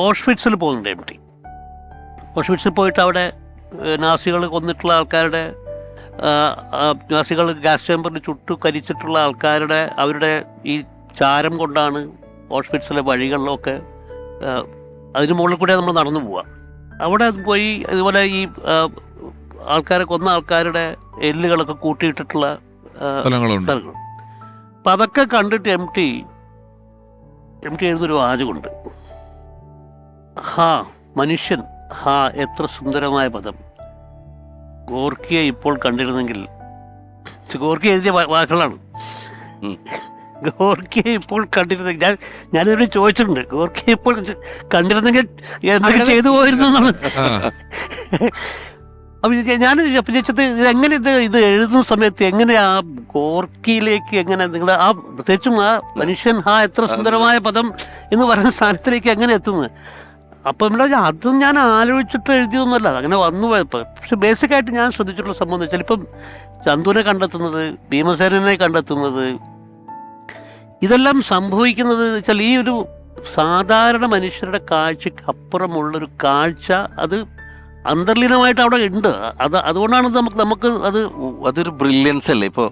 ഓഷ്വിറ്റ്സിൽ പോകുന്നുണ്ട് M T. ഓഷ്വിറ്റ്സിൽ പോയിട്ട് അവിടെ നാസികൾ കൊന്നിട്ടുള്ള ആൾക്കാരുടെ, നാസികൾ ഗ്യാസ് ചേമ്പറിൽ ചുട്ടു കരിച്ചിട്ടുള്ള ആൾക്കാരുടെ അവരുടെ ഈ ചാരം കൊണ്ടാണ് ഓഷ്വിറ്റ്സിലെ വഴികളിലൊക്കെ, അതിന് മുകളിൽ കൂടെ നമ്മൾ നടന്നു പോവുക. അവിടെ പോയി ഇതുപോലെ ഈ ആൾക്കാരെ കൊന്ന ആൾക്കാരുടെ എല്ലുകളൊക്കെ കൂട്ടിയിട്ടിട്ടുള്ള സ്ഥലങ്ങൾ. അപ്പം അതൊക്കെ കണ്ടിട്ട് എം ടി എഴുതൊരു വാചകമുണ്ട്, ഹാ മനുഷ്യൻ, ഹാ എത്ര സുന്ദരമായ പദം, ഗോർക്കിയെ ഇപ്പോൾ കണ്ടിരുന്നെങ്കിൽ. ഗോർക്കി എഴുതിയ വാക്കുകളാണ്. ഗോർക്കിയെ ഇപ്പോൾ കണ്ടിരുന്നെങ്കിൽ, ഞാനിവിടെ ചോദിച്ചിട്ടുണ്ട്, ഗോർക്കിയെ ഇപ്പോൾ കണ്ടിരുന്നെങ്കിൽ എന്തൊക്കെ ചെയ്തു പോയിരുന്നു എന്നാണ്. അപ്പം ഞാൻ ചോദിച്ചത്, ഇതെങ്ങനെ ഇത് എഴുതുന്ന സമയത്ത് എങ്ങനെ ആ ഗോർക്കിയിലേക്ക് എങ്ങനെ നിങ്ങൾ ആ പ്രത്യേകിച്ചും ആ മനുഷ്യൻ ഹാ എത്ര സുന്ദരമായ പദം എന്ന് പറയുന്ന സ്ഥാനത്തിലേക്ക് എങ്ങനെ എത്തുന്നത്? അപ്പം അതും ഞാൻ ആലോചിച്ചിട്ട് എഴുതിയൊന്നുമല്ല, അങ്ങനെ വന്നു പോയപ്പോൾ. പക്ഷെ ബേസിക്കായിട്ട് ഞാൻ ശ്രദ്ധിച്ചിട്ടുള്ള സംഭവം എന്ന് വെച്ചാൽ, ഇപ്പം ചന്തുവിനെ കണ്ടെത്തുന്നത്, ഭീമസേനനെ കണ്ടെത്തുന്നത്, ഇതെല്ലാം സംഭവിക്കുന്നത് വെച്ചാൽ ഈ ഒരു സാധാരണ മനുഷ്യരുടെ കാഴ്ചയ്ക്ക് അപ്പുറമുള്ളൊരു കാഴ്ച അത് അന്തർലീനമായിട്ട് അവിടെ ഉണ്ട്. അതുകൊണ്ടാണ് നമുക്ക് അത് അതൊരു ബ്രില്യൻസ് അല്ലേ. ഇപ്പോൾ